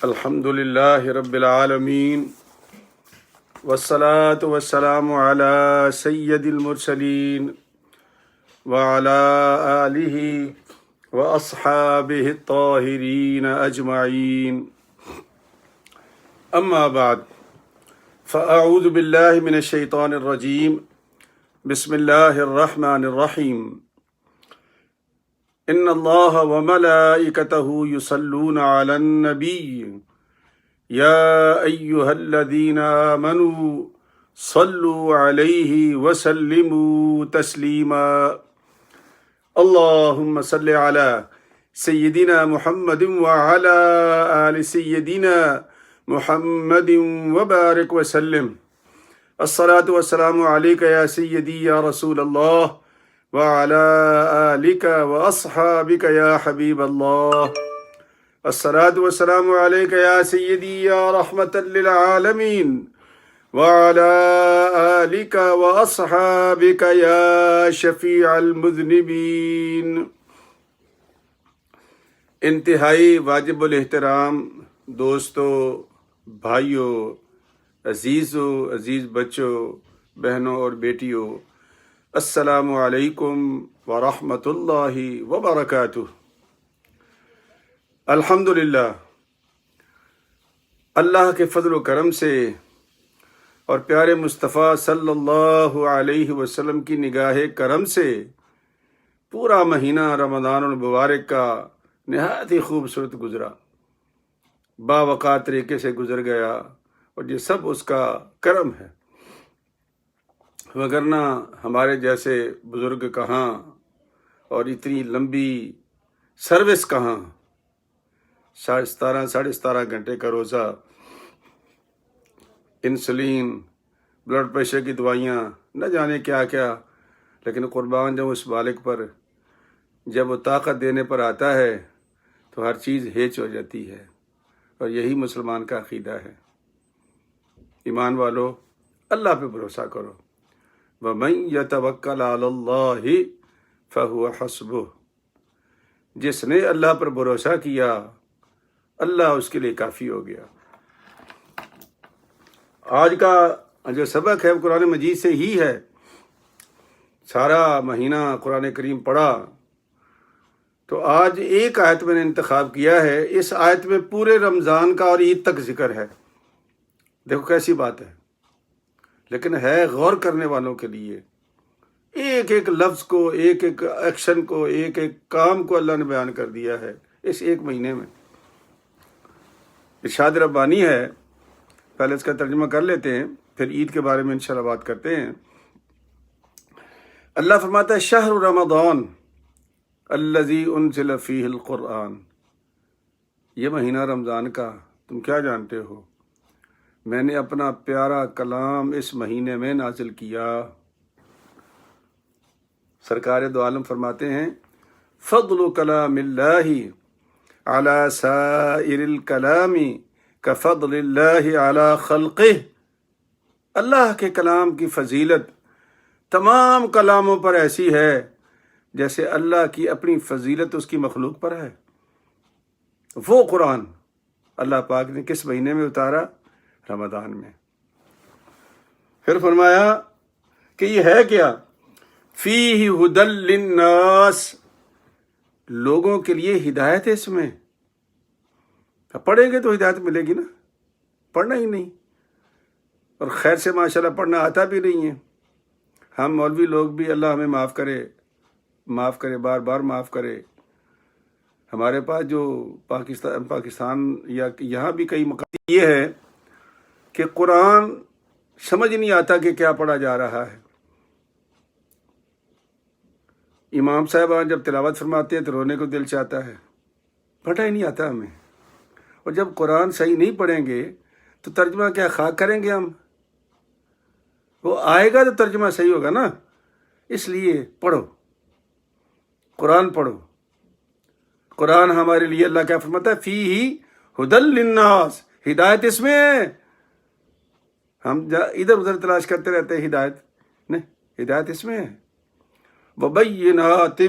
الحمد للہ رب العالمین والصلاة والسلام علی سید المرسلین وعلی آلہ واصحابہ الطاہرین اجمعین اما بعد فاعوذ باللہ من الشیطان الرجیم بسم اللہ الرحمن الرحیم ان اللہ وملائکتہ یصلون علی النبی یا ایہا الذین آمنوا صلوا علیہ وسلموا تسلیما اللہم صل علی سیدنا محمد وعلی آل سیدنا محمد وبارک وسلم الصلاة والسلام علیک یا سیدی یا رسول اللہ وعلى آلك وأصحابك يا حبيب الله الصلاة والسلام عليك يا سيدي يا رحمة للعالمين وعلى آلك وأصحابك يا شفيع المذنبين انتہائی واجب الاحترام دوستو، بھائیوں، عزیز بچوں، بہنوں اور بیٹیوں، السلام علیکم ورحمۃ اللہ وبرکاتہ۔ الحمدللہ، اللہ کے فضل و کرم سے اور پیارے مصطفیٰ صلی اللہ علیہ وسلم کی نگاہ کرم سے پورا مہینہ رمضان المبارک کا نہایت ہی خوبصورت گزرا، باوقار طریقے سے گزر گیا، اور یہ سب اس کا کرم ہے، وگرنہ ہمارے جیسے بزرگ کہاں اور اتنی لمبی سروس کہاں، 17.5 گھنٹے کا روزہ، انسولین، بلڈ پریشر کی دوائیاں، نہ جانے کیا کیا، لیکن قربان جب اس بالغ پر جب وہ طاقت دینے پر آتا ہے تو ہر چیز ہیچ ہو جاتی ہے، اور یہی مسلمان کا عقیدہ ہے۔ ایمان والو، اللہ پہ بھروسہ کرو، وَمَن يَتَوَكَّلْ عَلَى اللَّهِ فَهُوَ حَسْبُهُ، جس نے اللہ پر بھروسہ کیا اللہ اس کے لیے کافی ہو گیا۔ آج کا جو سبق ہے وہ قرآن مجید سے ہی ہے۔ سارا مہینہ قرآن کریم پڑھا تو آج ایک آیت میں نے انتخاب کیا ہے، اس آیت میں پورے رمضان کا اور عید تک ذکر ہے۔ دیکھو کیسی بات ہے، لیکن ہے غور کرنے والوں کے لیے۔ ایک ایک لفظ کو، ایک ایک ایکشن کو، ایک ایک کام کو اللہ نے بیان کر دیا ہے اس ایک مہینے میں۔ ارشاد ربانی ہے، پہلے اس کا ترجمہ کر لیتے ہیں، پھر عید کے بارے میں انشاءاللہ بات کرتے ہیں۔ اللہ فرماتا ہے، شہر رمضان الذی انزل فیہ القرآن، یہ مہینہ رمضان کا تم کیا جانتے ہو؟ میں نے اپنا پیارا کلام اس مہینے میں نازل کیا۔ سرکار دو عالم فرماتے ہیں، فضل کلام اللہ علی سائر الکلام کفضل اللہ علی خلقہ، اللہ کے کلام کی فضیلت تمام کلاموں پر ایسی ہے جیسے اللہ کی اپنی فضیلت اس کی مخلوق پر ہے۔ وہ قرآن اللہ پاک نے کس مہینے میں اتارا؟ رمضان میں۔ پھر فرمایا کہ یہ ہے کیا؟ فیہ ھدی للناس، لوگوں کے لیے ہدایت ہے اس میں۔ پڑھیں گے تو ہدایت ملے گی نا، پڑھنا ہی نہیں، اور خیر سے ماشاءاللہ پڑھنا آتا بھی نہیں ہے۔ ہم مولوی لوگ بھی، اللہ ہمیں معاف کرے، بار بار معاف کرے۔ ہمارے پاس جو پاکستان یا یہاں بھی کئی مقام یہ ہے کہ قرآن سمجھ نہیں آتا کہ کیا پڑھا جا رہا ہے۔ امام صاحبان جب تلاوت فرماتے ہیں تو رونے کو دل چاہتا ہے، پڑھا ہی نہیں آتا ہمیں۔ اور جب قرآن صحیح نہیں پڑھیں گے تو ترجمہ کیا خاک کریں گے ہم؟ وہ آئے گا تو ترجمہ صحیح ہوگا نا۔ اس لیے پڑھو، قرآن پڑھو۔ قرآن ہمارے لیے اللہ کیا فرماتا ہے؟ فیہ ھدی للناس، ہدایت اس میں ہے۔ ہم ادھر ادھر تلاش کرتے رہتے ہیں ہدایت، نہیں، ہدایت اس میں ہے۔ وَبَيِّنَاتٍ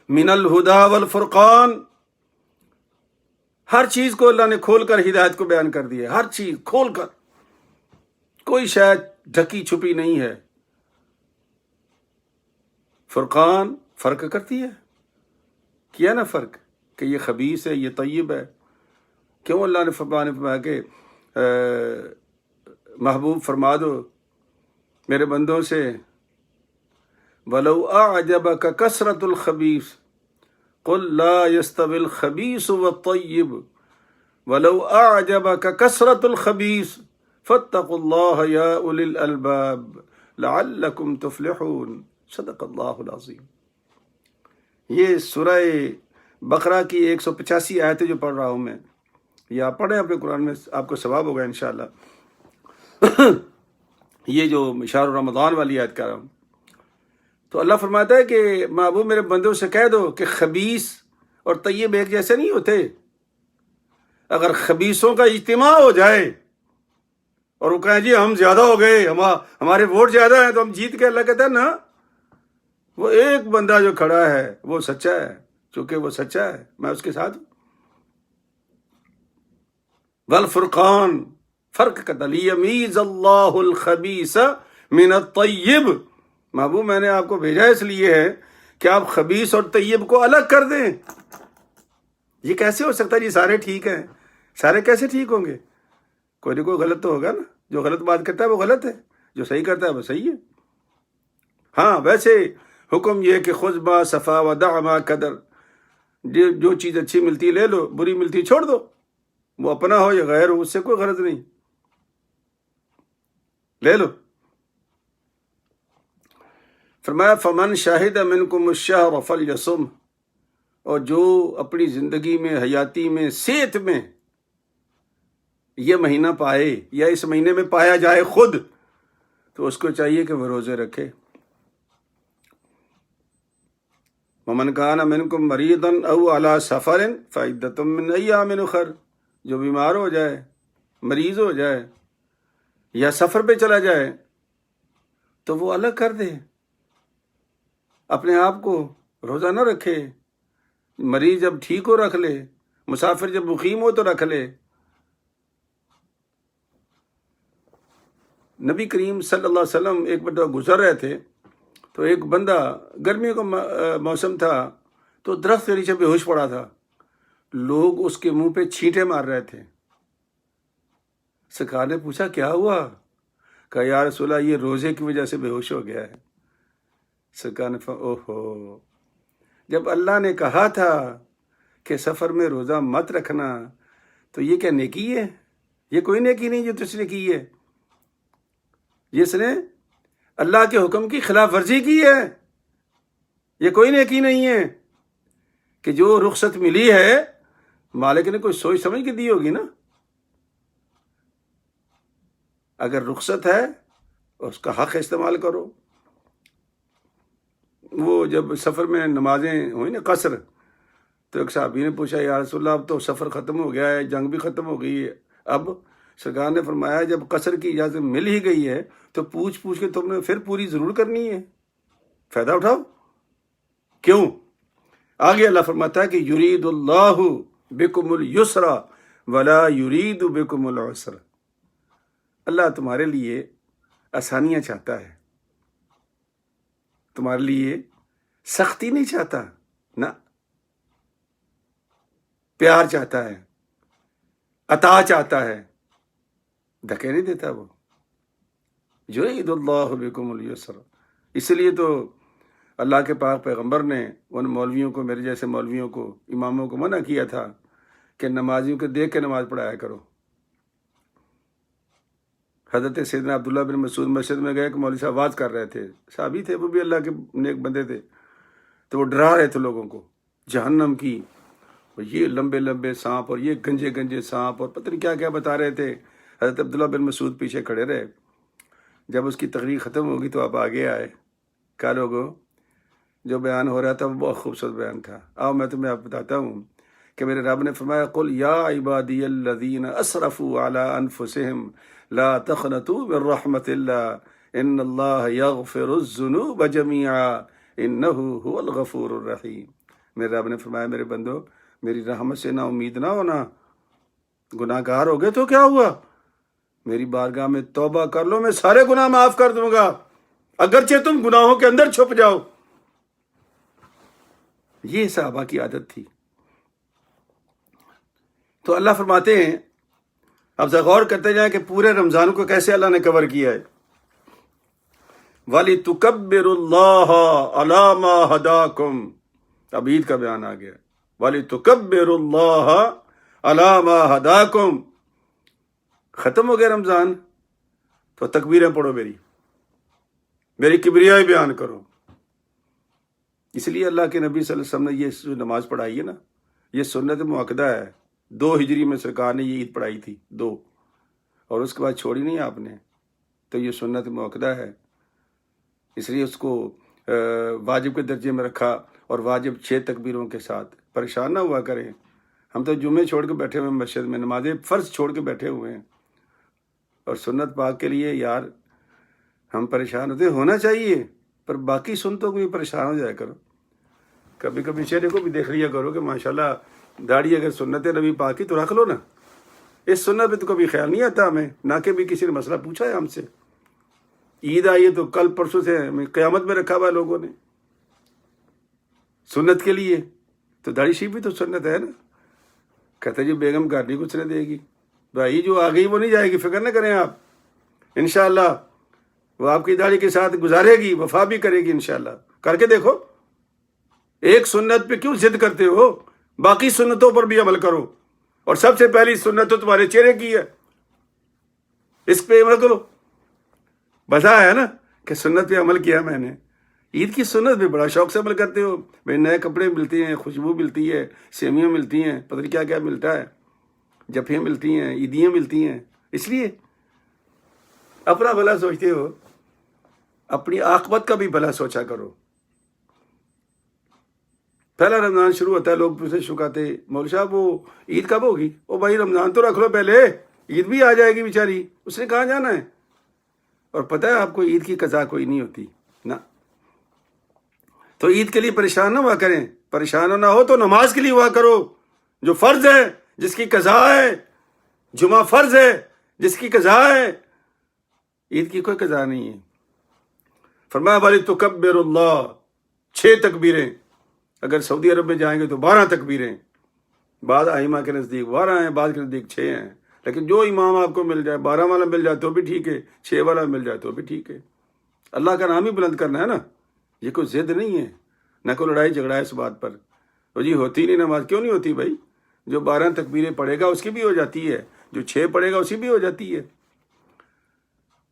مِّنَ الْهُدَى وَالْفُرْقَانِ، ہر چیز کو اللہ نے کھول کر ہدایت کو بیان کر دیا، ہر چیز کھول کر، کوئی شاید ڈھکی چھپی نہیں ہے۔ فرقان فرق کرتی ہے، کیا نا فرق کہ یہ خبیث ہے یہ طیب ہے۔ کیوں اللہ نے فرمایا کہ محبوب فرما دو میرے بندوں سے وَلَوْ أَعْجَبَكَ كَثْرَةُ الْخَبِيثِ قُلْ لَا يَسْتَوِي الْخَبِيثُ وَالطَّيِّبُ وَلَوْ أَعْجَبَكَ كَثْرَةُ الْخَبِيثِ فَاتَّقُوا اللَّهَ يَا أُولِي الْأَلْبَابِ لَعَلَّكُمْ تُفْلِحُونَ۔ صدق اللہ العظیم۔ یہ سورہ بقرہ کی 185 آیتیں جو پڑھ رہا ہوں میں، یہ آپ پڑھیں اپنے قرآن میں، آپ کو ثواب ہوگا انشاءاللہ۔ یہ جو شہر رمضان والی آیت کر رہا ہوں، تو اللہ فرماتا ہے کہ محبوب میرے بندوں سے کہہ دو کہ خبیث اور طیب ایک جیسے نہیں ہوتے۔ اگر خبیثوں کا اجتماع ہو جائے اور وہ کہیں جی ہم زیادہ ہو گئے، ہمارے ووٹ زیادہ ہیں تو ہم جیت کے، اللہ کہتا ہے نا، وہ ایک بندہ جو کھڑا ہے وہ سچا ہے، چونکہ وہ سچا ہے میں اس کے ساتھ ہوں۔ والفرقان فرق کا لیمیز اللہ الخبیث من الطیب۔ محبوب میں نے آپ کو بھیجا اس لیے ہے کہ آپ خبیث اور طیب کو الگ کر دیں۔ یہ کیسے ہو سکتا ہے جی سارے ٹھیک ہیں؟ سارے کیسے ٹھیک ہوں گے؟ کوئی نہ کوئی غلط تو ہوگا نا، جو غلط بات کرتا ہے وہ غلط ہے، جو صحیح کرتا ہے وہ صحیح ہے۔ ہاں ویسے حکم یہ کہ خذ ما صفا ودع ما قدر، جو چیز اچھی ملتی لے لو، بری ملتی چھوڑ دو، وہ اپنا ہو یا غیر ہو اس سے کوئی غرض نہیں، لے لو۔ فرمایا فمن شاہد منکم الشہر فلیصم، اور جو اپنی زندگی میں، حیاتی میں، صحت میں یہ مہینہ پائے یا اس مہینے میں پایا جائے خود، تو اس کو چاہیے کہ وہ روزے رکھے۔ ومن کان منکم مریضا او علی سفر فعدۃ من ایام اخر، جو بیمار ہو جائے، مریض ہو جائے یا سفر پہ چلا جائے تو وہ الگ کر دے، اپنے آپ کو روزہ نہ رکھے۔ مریض جب ٹھیک ہو رکھ لے، مسافر جب مقیم ہو تو رکھ لے۔ نبی کریم صلی اللہ علیہ وسلم ایک مرتبہ گزر رہے تھے تو ایک بندہ، گرمیوں کا موسم تھا تو درخت کے نیچے بے ہوش پڑا تھا، لوگ اس کے منہ پہ چھینٹے مار رہے تھے۔ سرکار نے پوچھا کیا ہوا؟ کہا یا رسول اللہ یہ روزے کی وجہ سے بے ہوش ہو گیا ہے۔ سرکار نے اوہو، جب اللہ نے کہا تھا کہ سفر میں روزہ مت رکھنا تو یہ کیا نیکی ہے؟ یہ کوئی نیکی نہیں جو تجھ نے کی ہے، جس نے اللہ کے حکم کی خلاف ورزی کی ہے، یہ کوئی نیکی نہیں ہے۔ کہ جو رخصت ملی ہے مالک نے کوئی سوچ سمجھ کے دی ہوگی نا، اگر رخصت ہے اس کا حق استعمال کرو۔ وہ جب سفر میں نمازیں ہوئی نا قصر، تو ایک صحابی نے پوچھا یا رسول اللہ اب تو سفر ختم ہو گیا ہے، جنگ بھی ختم ہو گئی ہے، اب؟ سرکار نے فرمایا جب قصر کی اجازت مل ہی گئی ہے تو پوچھ کے تم نے پھر پوری ضرور کرنی ہے، فائدہ اٹھاؤ۔ کیوں؟ آگے اللہ فرماتا ہے کہ یرید اللہ بکم اليسر ولا یرید بکم العسر، اللہ تمہارے لیے آسانیاں چاہتا ہے، تمہارے لیے سختی نہیں چاہتا، نہ پیار چاہتا ہے، عطا چاہتا ہے، دھکے نہیں دیتا وہ۔ یرید اللہ بکم اليسر، اس لیے تو اللہ کے پاک پیغمبر نے ان مولویوں کو، میرے جیسے مولویوں کو، اماموں کو منع کیا تھا کہ نمازیوں کو دیکھ کے نماز پڑھایا کرو۔ حضرت سیدنا عبداللہ بن مسعود مسجد میں گئے کہ مولوی صاحب آواز کر رہے تھے، صحابی تھے، وہ بھی اللہ کے نیک بندے تھے، تو وہ ڈرا رہے تھے لوگوں کو جہنم کی، اور یہ لمبے لمبے سانپ اور یہ گنجے گنجے سانپ اور پتہ نہیں کیا کیا بتا رہے تھے۔ حضرت عبداللہ بن مسعود پیچھے کھڑے رہے۔ جب اس کی تقریر ختم ہوگی تو آپ آگے آئے، کہا لوگوں جو بیان ہو رہا تھا وہ بہت خوبصورت بیان تھا، آؤ میں تمہیں آپ بتاتا ہوں کہ میرے رب نے فرمایا قل یا عبادی الذین اسرفوا علی انفسہم لا تقنطوا من رحمت اللہ ان اللہ یغفر الذنوب جمیعا انہ هو الغفور الرحیم۔ میرے رب نے فرمایا میرے بندو میری رحمت سے نا امید نہ ہونا، گناہ گار ہو گئے تو کیا ہوا، میری بارگاہ میں توبہ کر لو، میں سارے گناہ معاف کر دوں گا، اگرچہ تم گناہوں کے اندر چھپ جاؤ۔ یہ صحابہ کی عادت تھی۔ تو اللہ فرماتے ہیں، اب ذرا غور کرتے جائیں کہ پورے رمضان کو کیسے اللہ نے کور کیا ہے۔ وَلِتُكَبِّرُوا اللَّهَ عَلَى مَا هَدَاكُمْ، اب عید کا بیان آ گیا، وَلِتُكَبِّرُوا اللَّهَ عَلَى مَا هَدَاكُمْ۔ ختم ہو گیا رمضان تو تکبیریں پڑھو، میری کبریائی بیان کرو۔ اس لیے اللہ کے نبی صلی اللہ علیہ وسلم نے یہ جو نماز پڑھائی ہے نا، یہ سنت مؤکدہ ہے۔ 2 ہجری میں سرکار نے یہ عید پڑھائی تھی، 2، اور اس کے بعد چھوڑی نہیں آپ نے، تو یہ سنت مؤکدہ ہے۔ اس لیے اس کو واجب کے درجے میں رکھا، اور واجب 6 تکبیروں کے ساتھ۔ پریشان نہ ہوا کریں، ہم تو جمعے چھوڑ کے بیٹھے ہوئے ہیں مسجد میں، نماز فرض چھوڑ کے بیٹھے ہوئے ہیں، اور سنت پاک کے لیے یار ہم پریشان ہونا چاہیے، پر باقی سنتوں کو بھی پریشان ہو جایا کرو۔ کبھی کبھی چہرے کو بھی دیکھ لیا کرو کہ ماشاءاللہ داڑھی اگر سنت نبی پاک کی تو رکھ لو نا، اس سنت پہ تو کبھی خیال نہیں آتا ہمیں، نہ کہ بھی کسی نے مسئلہ پوچھا ہے ہم سے۔ عید آئی ہے تو کل پرسوں سے قیامت میں رکھا ہوا ہے لوگوں نے سنت کے لیے، تو داڑھی شیپ بھی تو سنت ہے نا۔ کہتے جی بیگم گھر نہیں کچھ نہیں دے گی، بھائی جو آ گئی وہ نہیں جائے گی، فکر نہ کریں آپ، انشاءاللہ وہ آپ کی داڑھی کے ساتھ گزارے گی، وفا بھی کرے گی انشاءاللہ۔ کر کے دیکھو، ایک سنت پہ کیوں ضد کرتے ہو، باقی سنتوں پر بھی عمل کرو، اور سب سے پہلی سنت تو تمہارے چہرے کی ہے، اس پہ عمل کرو۔ بتایا ہے نا کہ سنت پہ عمل کیا میں نے۔ عید کی سنت پہ بڑا شوق سے عمل کرتے ہو، بھائی نئے کپڑے ملتے ہیں، خوشبو ملتی ہے، سیویاں ملتی ہیں، پتہ نہیں کیا کیا ملتا ہے، جفیاں ملتی ہیں، عیدیاں ملتی ہیں، اس لیے اپنا بھلا سوچتے ہو، اپنی عاقبت کا بھی بھلا سوچا کرو۔ پہلا رمضان شروع ہوتا ہے، لوگ مجھ سے شکاتے، مولوی صاحب وہ عید کب ہوگی؟ او بھائی رمضان تو رکھ لو پہلے، عید بھی آ جائے گی بیچاری، اس نے کہاں جانا ہے؟ اور پتہ ہے آپ کو عید کی قضا کوئی نہیں ہوتی نا، تو عید کے لیے پریشان نہ ہوا کریں، پریشان نہ ہو تو نماز کے لیے ہوا کرو، جو فرض ہے، جس کی قضا ہے۔ جمعہ فرض ہے، جس کی قضا ہے، عید کی کوئی قضا نہیں ہے۔ فرمایا وَلِتُكَبِّرُوا اللَّهَ، 6 تکبیریں، اگر سعودی عرب میں جائیں گے تو 12 تکبیریں، بعض ائمہ کے نزدیک 12 ہیں، بعض کے نزدیک 6 ہیں، لیکن جو امام آپ کو مل جائے، 12 والا مل جائے تو بھی ٹھیک ہے، 6 والا مل جائے تو بھی ٹھیک ہے۔ اللہ کا نام ہی بلند کرنا ہے نا، یہ کوئی ضد نہیں ہے، نہ کوئی لڑائی جھگڑا ہے اس بات پر۔ تو جی ہوتی نہیں نماز، کیوں نہیں ہوتی بھائی؟ جو 12 تکبیریں پڑھے گا اس کی بھی ہو جاتی ہے، جو 6 پڑھے گا اسی بھی ہو جاتی ہے۔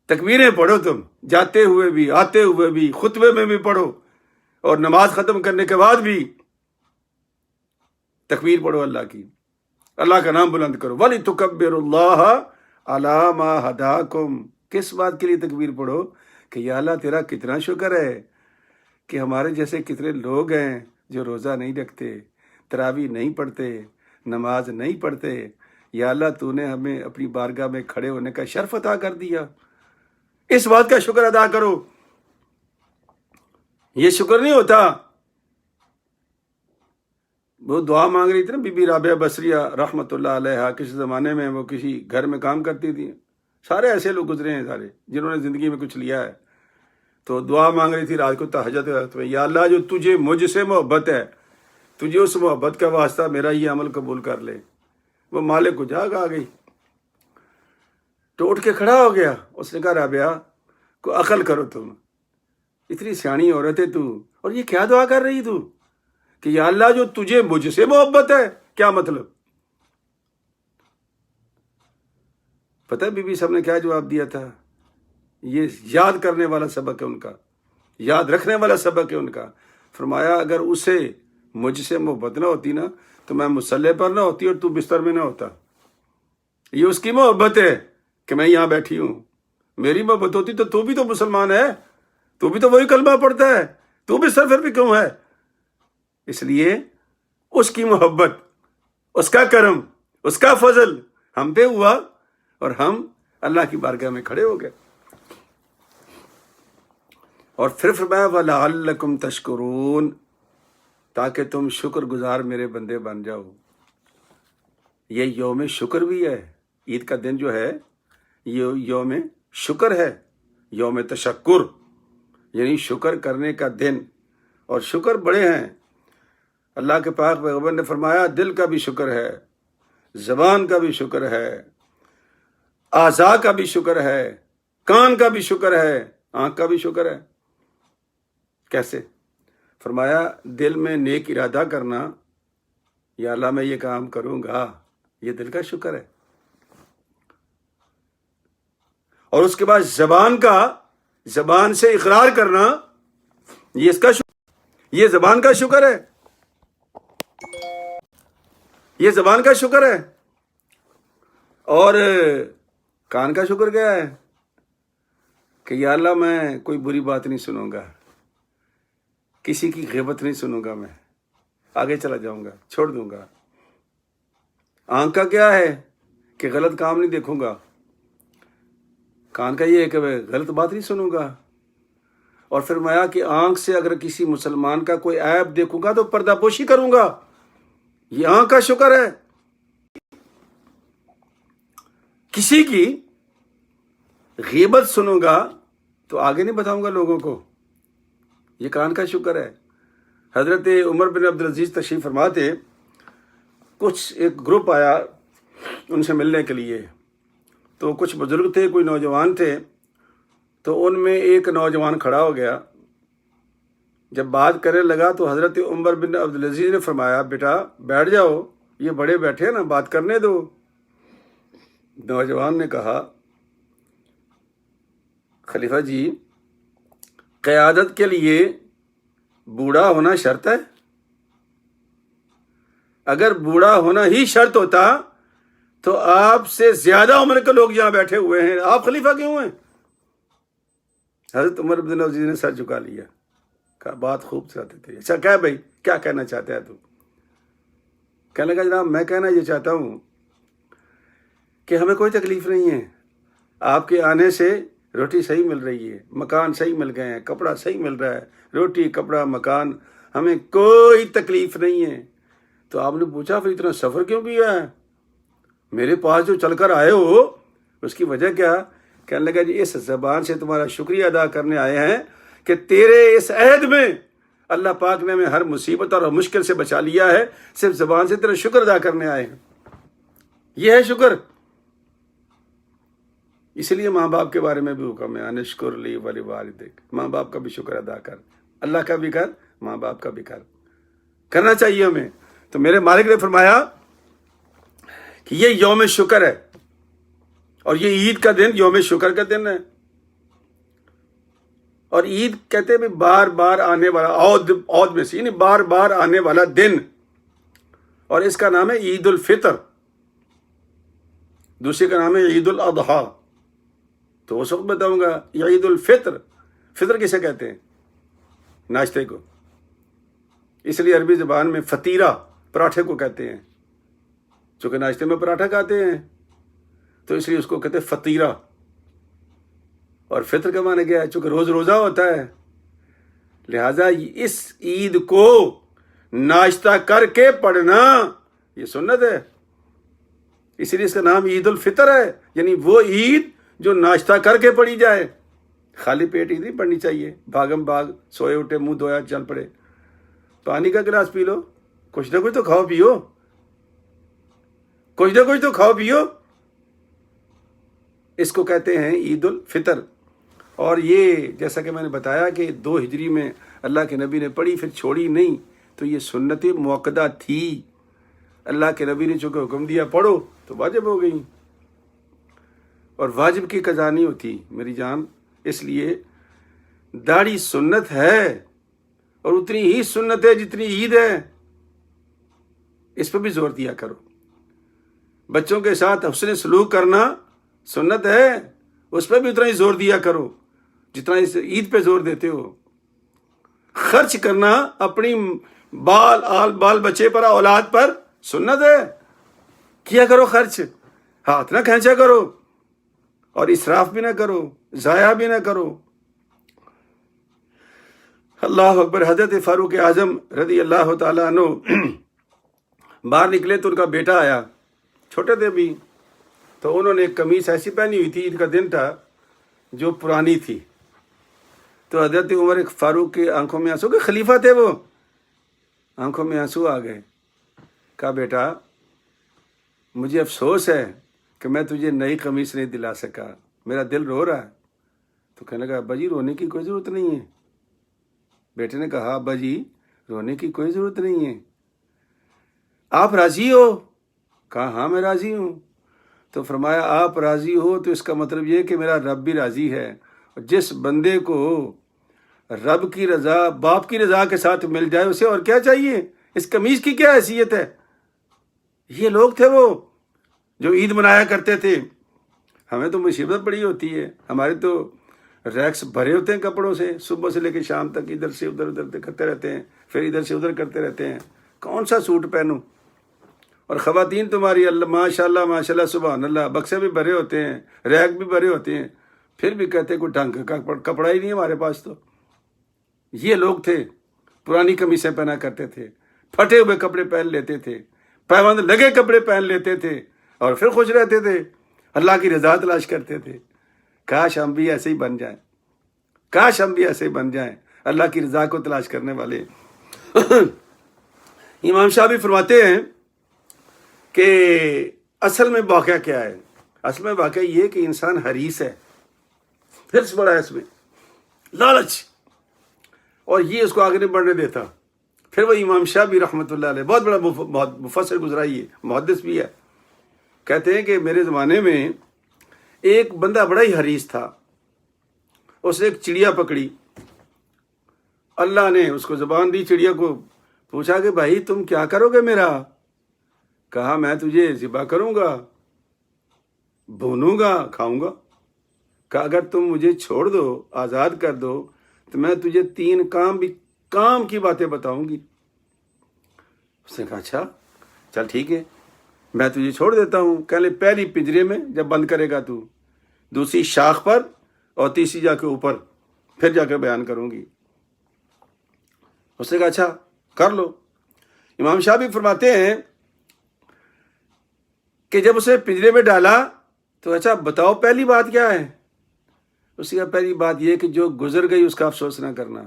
تکبیریں پڑھو، تم جاتے ہوئے بھی، آتے ہوئے بھی، خطبے میں بھی پڑھو، اور نماز ختم کرنے کے بعد بھی تکبیر پڑھو اللہ کی، اللہ کا نام بلند کرو۔ وَلِتُكَبِّرُوا اللَّهَ عَلَى مَا هَدَاكُمْ، کس بات کے لیے تکبیر پڑھو؟ کہ یا اللہ تیرا کتنا شکر ہے کہ ہمارے جیسے کتنے لوگ ہیں جو روزہ نہیں رکھتے، تراویح نہیں پڑھتے، نماز نہیں پڑھتے، یا اللہ تو نے ہمیں اپنی بارگاہ میں کھڑے ہونے کا شرف عطا کر دیا، اس بات کا شکر ادا کرو۔ یہ شکر نہیں ہوتا، وہ دعا مانگ رہی تھی نا بی بی رابعہ بصریہ رحمۃ اللہ علیہا، کسی زمانے میں وہ کسی گھر میں کام کرتی تھی، سارے ایسے لوگ گزرے ہیں سارے جنہوں نے زندگی میں کچھ لیا ہے، تو دعا مانگ رہی تھی رات کو تہجد کے وقت میں، یا اللہ جو تجھے مجھ سے محبت ہے، تجھے اس محبت کا واسطہ میرا یہ عمل قبول کر لے۔ وہ مالک کو جاگ آ گئی، تو اٹھ کے کھڑا ہو گیا، اس نے کہا رابعہ کو عقل کرو، تم اتنی سیانی عورت ہے تو، اور یہ کیا دعا کر رہی تو کہ یا اللہ جو تجھے مجھ سے محبت ہے؟ کیا مطلب؟ پتہ ہے بی بی صاحب نے کیا جواب دیا تھا؟ یہ یاد کرنے والا سبق ہے ان کا، یاد رکھنے والا سبق ہے ان کا۔ فرمایا اگر اسے مجھ سے محبت نہ ہوتی نا تو میں مصلی پر نہ ہوتی اور تو بستر میں نہ ہوتا۔ یہ اس کی محبت ہے کہ میں یہاں بیٹھی ہوں، میری محبت ہوتی تو بھی تو مسلمان ہے، تو بھی تو وہی کلمہ پڑھتا ہے، تو بستر پر بھی کیوں ہے؟ اس لیے اس کی محبت، اس کا کرم، اس کا فضل ہم پہ ہوا، اور ہم اللہ کی بارگاہ میں کھڑے ہو گئے۔ اور پھر فرمایا وَلَعَلَّكُمْ تَشْكُرُونَ، تاکہ تم شکر گزار میرے بندے بن جاؤ۔ یہ یوم شکر بھی ہے. عید کا دن جو ہے یہ یوم شکر ہے، یوم تشکر، یعنی شکر کرنے کا دن. اور شکر بڑے ہیں. اللہ کے پاک پیغمبر نے فرمایا دل کا بھی شکر ہے، زبان کا بھی شکر ہے، اعضاء کا بھی شکر ہے، کان کا بھی شکر ہے، آنکھ کا بھی شکر ہے. کیسے؟ فرمایا دل میں نیک ارادہ کرنا، یا اللہ میں یہ کام کروں گا، یہ دل کا شکر ہے. اور اس کے بعد زبان سے اقرار کرنا، یہ اس کا شکر، یہ زبان کا شکر ہے، یہ زبان کا شکر ہے. اور کان کا شکر کیا ہے؟ کہ یا اللہ میں کوئی بری بات نہیں سنوں گا، کسی کی غیبت نہیں سنوں گا، میں آگے چلا جاؤں گا، چھوڑ دوں گا. آنکھ کا کیا ہے؟ کہ غلط کام نہیں دیکھوں گا. کان کا یہ ہے کہ میں غلط بات نہیں سنوں گا. اور فرمایا کہ آنکھ سے اگر کسی مسلمان کا کوئی عیب دیکھوں گا تو پردہ پوشی کروں گا. یہ آنکھ کا شکر ہے. کسی کی غیبت سنوں گا تو آگے نہیں بتاؤں گا لوگوں کو، یہ کان کا شکر ہے. حضرت عمر بن عبدالعزیز تشریف فرماتے، کچھ ایک گروپ آیا ان سے ملنے کے لیے. تو کچھ بزرگ تھے، کوئی نوجوان تھے. تو ان میں ایک نوجوان کھڑا ہو گیا. جب بات کرنے لگا تو حضرت عمر بن عبدالعزیز نے فرمایا بیٹا بیٹھ جاؤ، یہ بڑے بیٹھے ہیں نا، بات کرنے دو. نوجوان نے کہا خلیفہ جی قیادت کے لیے بوڑھا ہونا شرط ہے؟ اگر بوڑھا ہونا ہی شرط ہوتا تو آپ سے زیادہ عمر کے لوگ یہاں بیٹھے ہوئے ہیں، آپ خلیفہ کیوں ہیں؟ حضرت عمر بن عبدالعزیز نے سر جھکا لیا، کہا بات خوب چاہتے تھے. اچھا کیا بھائی کیا کہنا چاہتا ہے تو؟ کہنے لگا جناب میں کہنا یہ چاہتا ہوں کہ ہمیں کوئی تکلیف نہیں ہے، آپ کے آنے سے روٹی صحیح مل رہی ہے، مکان صحیح مل گئے ہیں، کپڑا صحیح مل رہا ہے، روٹی کپڑا مکان، ہمیں کوئی تکلیف نہیں ہے. تو آپ نے پوچھا پھر اتنا سفر کیوں کیا ہے؟ میرے پاس جو چل کر آئے ہو اس کی وجہ کیا؟ کہنے لگا جی اس زبان سے تمہارا شکریہ ادا کرنے آئے ہیں کہ تیرے اس عہد میں اللہ پاک نے ہمیں ہر مصیبت اور مشکل سے بچا لیا ہے، صرف زبان سے تیرا شکر ادا کرنے آئے ہیں. یہ ہے شکر. اس لیے ماں باپ کے بارے میں بھی حکم ہے انشکر لی ولی والدیک، ماں باپ کا بھی شکر ادا کر، اللہ کا بھی کر، ماں باپ کا بھی کرنا چاہیے ہمیں. تو میرے مالک نے فرمایا کہ یہ یوم شکر ہے، اور یہ عید کا دن یوم شکر کا دن ہے. اور عید کہتے ہیں بار بار آنے والا، عود میں سے یعنی بار بار آنے والا دن. اور اس کا نام ہے عید الفطر، دوسرے کا نام ہے عید الاضحیٰ. تو اس وقت بتاؤں گا یہ عید الفطر. فطر کسے کہتے ہیں؟ ناشتے کو. اس لیے عربی زبان میں فطیرہ پراٹھے کو کہتے ہیں، چونکہ ناشتے میں پراٹھا کھاتے ہیں تو اس لیے اس کو کہتے ہیں فطیرہ. اور فطر کا معنی کیا ہے؟ چونکہ روز روزہ ہوتا ہے، لہذا اس عید کو ناشتہ کر کے پڑھنا یہ سنت ہے. اس لیے اس کا نام عید الفطر ہے، یعنی وہ عید جو ناشتہ کر کے پڑھی جائے. خالی پیٹ عید نہیں پڑھنی چاہیے، بھاگم بھاگ سوئے اٹھے منہ دھویا چل پڑے. پانی کا گلاس پی لو، کچھ نہ کچھ تو کھاؤ پیو، کچھ نہ کچھ تو کھاؤ پیو. اس کو کہتے ہیں عید الفطر. اور یہ جیسا کہ میں نے بتایا کہ 2 ہجری میں اللہ کے نبی نے پڑھی پھر چھوڑی نہیں، تو یہ سنت موقدہ تھی. اللہ کے نبی نے چونکہ حکم دیا پڑھو تو واجب ہو گئی. اور واجب کی قضا نہیں ہوتی میری جان. اس لیے داڑھی سنت ہے، اور اتنی ہی سنت ہے جتنی عید ہے. اس پہ بھی زور دیا کرو. بچوں کے ساتھ حسن سلوک کرنا سنت ہے، اس پہ بھی اتنا ہی زور دیا کرو جتنا اس عید پہ زور دیتے ہو. خرچ کرنا اپنی بال بچے پر، اولاد پر سنت ہے. کیا کرو خرچ، ہاتھ نہ کھینچا کرو، اور اسراف بھی نہ کرو، ضائع بھی نہ کرو. اللہ اکبر. حضرت فاروق اعظم رضی اللہ تعالیٰ عنہ باہر نکلے تو ان کا بیٹا آیا چھوٹے تھے بھی، تو انہوں نے ایک قمیص ایسی پہنی ہوئی تھی، عید کا دن تھا، جو پرانی تھی. تو حضرت عمر فاروق کی آنکھوں میں آنسو، کہ خلیفہ تھے وہ، آنکھوں میں آنسو آ گئے. کہا بیٹا مجھے افسوس ہے کہ میں تجھے نئی قمیص نہیں دلا سکا، میرا دل رو رہا ہے. تو کہنے لگا ابا جی رونے کی کوئی ضرورت نہیں ہے. بیٹے نے کہا ابا جی رونے کی کوئی ضرورت نہیں ہے، آپ راضی ہو؟ کہا ہاں میں راضی ہوں. تو فرمایا آپ راضی ہو تو اس کا مطلب یہ کہ میرا رب بھی راضی ہے. اور جس بندے کو رب کی رضا باپ کی رضا کے ساتھ مل جائے اسے اور کیا چاہیے؟ اس قمیض کی کیا حیثیت ہے؟ یہ لوگ تھے وہ جو عید منایا کرتے تھے. ہمیں تو مصیبت بڑی ہوتی ہے، ہمارے تو ریکس بھرے ہوتے ہیں کپڑوں سے، صبح سے لے کے شام تک ادھر سے ادھر کرتے رہتے ہیں، پھر ادھر سے ادھر کرتے رہتے ہیں. کون سا سوٹ پہنوں؟ اور خواتین تمہاری اللہ ماشاء اللہ سبحان اللہ، بکسے بھی بھرے ہوتے ہیں، ریک بھی بھرے ہوتے ہیں، پھر بھی کہتے ہیں کوئی ڈھنگ کا کپڑا ہی نہیں ہمارے پاس. تو یہ لوگ تھے پرانی قمیصیں پہنا کرتے تھے، پھٹے ہوئے کپڑے پہن لیتے تھے، پیوند لگے کپڑے پہن لیتے تھے، اور پھر خوش رہتے تھے، اللہ کی رضا تلاش کرتے تھے. کاش ہم بھی ایسے ہی بن جائیں، کاش ہم بھی ایسے ہی بن جائیں، اللہ کی رضا کو تلاش کرنے والے. امام شاہ بھی فرماتے ہیں کہ اصل میں واقعہ کیا ہے؟ اصل میں واقعہ یہ کہ انسان حریص ہے، حرص بڑا ہے اس میں، لالچ، اور یہ اس کو آگے نہیں بڑھنے دیتا. پھر وہ امام شاہ بھی رحمۃ اللہ علیہ، بہت بڑا مفسر گزرا، یہ محدث بھی ہے، کہتے ہیں کہ میرے زمانے میں ایک بندہ بڑا ہی حریص تھا. اس نے ایک چڑیا پکڑی، اللہ نے اس کو زبان دی. چڑیا کو پوچھا کہ بھائی تم کیا کرو گے میرا؟ کہا میں تجھے ذبح کروں گا، بھونوں گا، کھاؤں گا. کہا اگر تم مجھے چھوڑ دو، آزاد کر دو، تو میں تجھے 3 کام کی باتیں بتاؤں گی. اس نے کہا اچھا چل ٹھیک ہے، میں تجھے چھوڑ دیتا ہوں. کہنے پہلی پنجرے میں جب بند کرے گا تو، دوسری شاخ پر، اور تیسری جا کے اوپر، پھر جا کے بیان کروں گی. اس نے کہا اچھا کر لو. امام شاہ بھی فرماتے ہیں کہ جب اسے پنجرے میں ڈالا تو اچھا بتاؤ پہلی بات کیا ہے؟ اس کی پہلی بات یہ کہ جو گزر گئی اس کا افسوس نہ کرنا،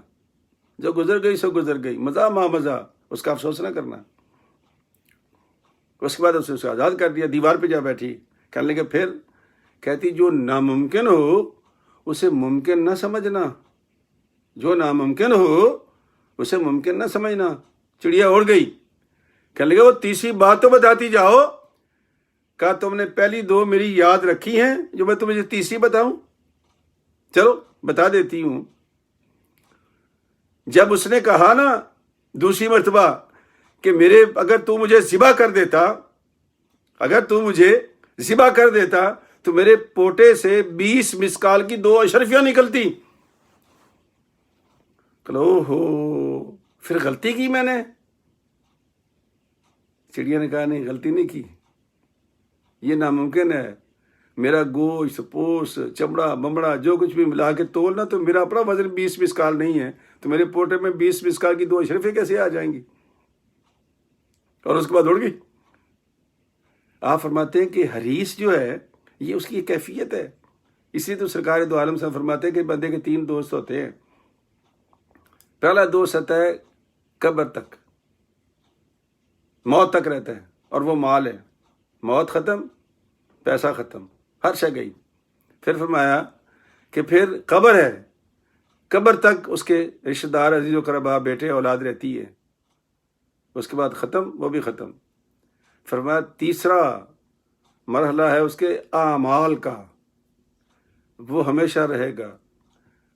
جو گزر گئی سو گزر گئی، مزہ ما مزہ، اس کا افسوس نہ کرنا. اس کے بعد اسے آزاد کر دیا. دیوار پہ جا بیٹھی، کہنے لگے پھر؟ کہتی جو ناممکن ہو اسے ممکن نہ سمجھنا، جو ناممکن ہو اسے ممکن نہ سمجھنا. چڑیا اڑ گئی. کہنے لگے وہ تیسری بات تو بتاتی جاؤ. کہا تم نے پہلی 2 میری یاد رکھی ہیں جو میں تمہیں تیسری بتاؤں؟ چلو بتا دیتی ہوں. جب اس نے کہا نا دوسری مرتبہ کہ اگر تو مجھے ذبح کر دیتا، اگر تو مجھے ذبح کر دیتا تو میرے پوٹے سے 20 مسکال کی 2 اشرفیاں نکلتی. او ہو پھر غلطی کی میں نے؟ چڑیا نے کہا نہیں غلطی نہیں کی، یہ ناممکن ہے. میرا گوشت پوش چمڑا بمڑا جو کچھ بھی ملا کے تولنا تو میرا اپنا وزن 20 مسکال نہیں ہے، تو میرے پوٹے میں 20 مسکال کی 2 اشرفیاں کیسے آ جائیں گی؟ اور اس کے بعد اڑ گئی. آپ فرماتے ہیں کہ حریص جو ہے یہ اس کی کیفیت ہے. اسی تو سرکار دو عالم سے فرماتے ہیں کہ بندے کے 3 دوست ہوتے ہیں. پہلا دوست ہوتا ہے قبر تک، موت تک رہتا ہے، اور وہ مال ہے. موت ختم، پیسہ ختم، ہر شے گئی. پھر فرمایا کہ پھر قبر ہے، قبر تک اس کے رشتہ دار عزیز و قربا بیٹے اولاد رہتی ہے. اس کے بعد ختم، وہ بھی ختم. فرمایا تیسرا مرحلہ ہے اس کے اعمال کا، وہ ہمیشہ رہے گا،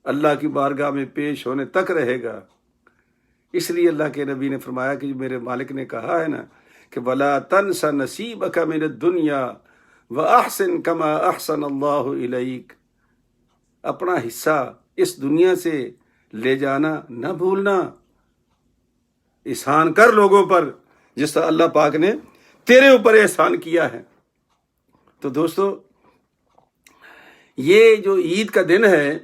اللہ کی بارگاہ میں پیش ہونے تک رہے گا. اس لیے اللہ کے نبی نے فرمایا کہ میرے مالک نے کہا ہے نا کہ وَلَا تَنْسَ نَصِيبَكَ مِنَ الدُّنْيَا وَأَحْسِن كَمَا أَحْسَنَ اللَّهُ إِلَيْكَ. اپنا حصہ اس دنیا سے لے جانا نہ بھولنا. احسان کر لوگوں پر جس طرح اللہ پاک نے تیرے اوپر احسان کیا ہے. تو دوستو یہ جو عید کا دن ہے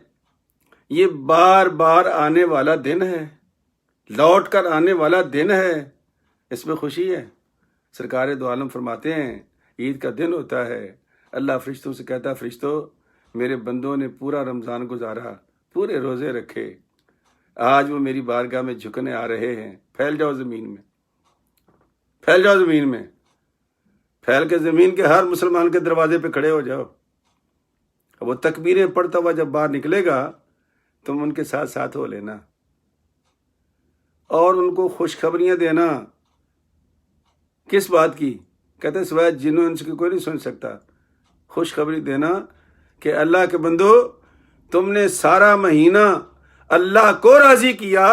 یہ بار بار آنے والا دن ہے، لوٹ کر آنے والا دن ہے. اس میں خوشی ہے. سرکار دو عالم فرماتے ہیں عید کا دن ہوتا ہے، اللہ فرشتوں سے کہتا ہے فرشتوں میرے بندوں نے پورا رمضان گزارا، پورے روزے رکھے، آج وہ میری بارگاہ میں جھکنے آ رہے ہیں، پھیل جاؤ زمین میں، پھیل جاؤ زمین میں، پھیل کے زمین کے ہر مسلمان کے دروازے پہ کھڑے ہو جاؤ۔ وہ تکبیریں پڑھتا ہوا جب باہر نکلے گا تم ان کے ساتھ ساتھ ہو لینا اور ان کو خوشخبریاں دینا۔ کس بات کی؟ کہتے ہیں سوائے جنوں انس کی کوئی نہیں سن سکتا۔ خوشخبری دینا کہ اللہ کے بندو تم نے سارا مہینہ اللہ کو راضی کیا،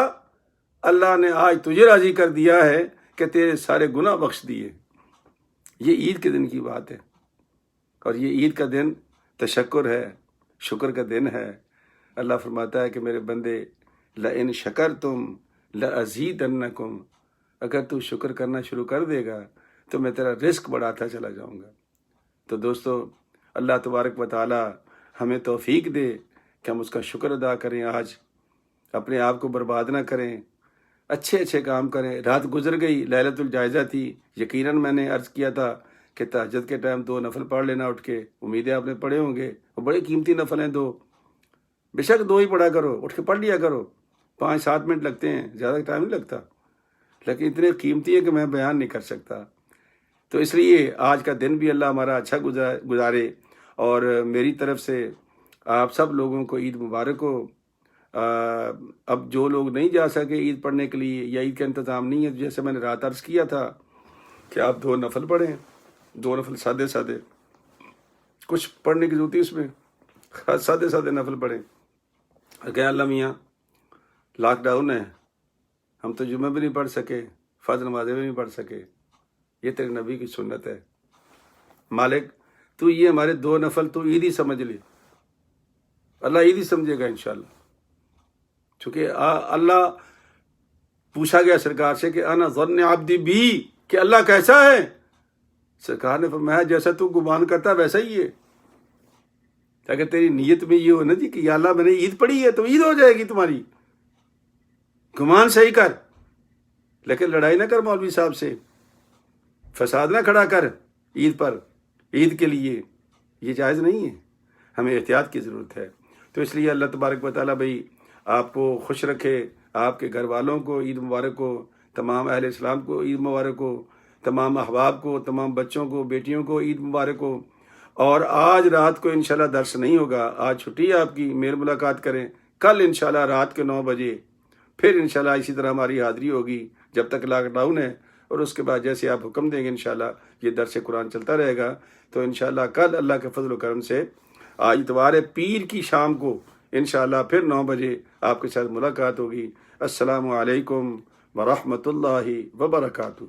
اللہ نے آج تجھے راضی کر دیا ہے کہ تیرے سارے گناہ بخش دیے۔ یہ عید کے دن کی بات ہے، اور یہ عید کا دن تشکر ہے، شکر کا دن ہے۔ اللہ فرماتا ہے کہ میرے بندے لئن شکرتم لازیدنکم، اگر تو شکر کرنا شروع کر دے گا تو میں تیرا رزق بڑھاتا چلا جاؤں گا۔ تو دوستو اللہ تبارک و تعالی ہمیں توفیق دے کہ ہم اس کا شکر ادا کریں، آج اپنے آپ کو برباد نہ کریں، اچھے اچھے کام کریں۔ رات گزر گئی، لیلۃ الجائزہ تھی، یقیناً میں نے عرض کیا تھا کہ تہجد کے ٹائم 2 نفل پڑھ لینا اٹھ کے، امید ہے آپ نے پڑھے ہوں گے، وہ بڑے قیمتی نفل ہیں 2، بے شک 2 ہی پڑھا کرو، اٹھ کے پڑھ لیا کرو، 5-7 منٹ لگتے ہیں، زیادہ ٹائم نہیں لگتا، لیکن اتنے قیمتی ہے کہ میں بیان نہیں کر سکتا۔ تو اس لیے آج کا دن بھی اللہ ہمارا اچھا گزارے، اور میری طرف سے آپ سب لوگوں کو عید مبارک ہو۔ اب جو لوگ نہیں جا سکے عید پڑھنے کے لیے یا عید کا انتظام نہیں ہے، جیسے میں نے رات عرض کیا تھا کہ آپ 2 نفل پڑھیں، 2 نفل سادے سادے، کچھ پڑھنے کی ضرورت ہے اس میں، سادے سادے نفل پڑھیں۔ کہ اللہ میاں لاک ڈاؤن ہے، ہم تو جمعہ بھی نہیں پڑھ سکے، فرض نمازیں بھی نہیں پڑھ سکے، یہ تیرے نبی کی سنت ہے، مالک تو یہ ہمارے 2 نفل تو عید ہی سمجھ لے، اللہ عید ہی سمجھے گا انشاءاللہ۔ چونکہ اللہ پوچھا گیا سرکار سے کہ انا ظن عبدی بی، کہ اللہ کیسا ہے؟ سرکار نے فرمایا جیسا تو گمان کرتا ویسا ہی ہے۔ اگر تیری نیت میں یہ ہو نا جی کہ یا اللہ میں نے عید پڑھی ہے تو عید ہو جائے گی تمہاری، گمان صحیح کر، لیکن لڑائی نہ کر مولوی صاحب سے، فساد نہ کھڑا کر عید پر، عید کے لیے یہ جائز نہیں ہے، ہمیں احتیاط کی ضرورت ہے۔ تو اس لیے اللہ تبارک و تعالیٰ بھائی آپ کو خوش رکھے، آپ کے گھر والوں کو عید مبارک ہو، تمام اہل اسلام کو عید مبارک ہو، تمام احباب کو، تمام بچوں کو، بیٹیوں کو عید مبارک ہو۔ اور آج رات کو انشاءاللہ درس نہیں ہوگا، آج چھٹی ہے آپ کی، میل ملاقات کریں، کل انشاءاللہ رات کے 9 بجے پھر انشاءاللہ اسی طرح ہماری حاضری ہوگی جب تک لاک ڈاؤن ہے، اور اس کے بعد جیسے آپ حکم دیں گے انشاءاللہ یہ درس قرآن چلتا رہے گا۔ تو انشاءاللہ کل اللہ کے فضل و کرم سے آج اتوار پیر کی شام کو انشاءاللہ پھر 9 بجے آپ کے ساتھ ملاقات ہوگی۔ السلام علیکم ورحمۃ اللہ وبرکاتہ۔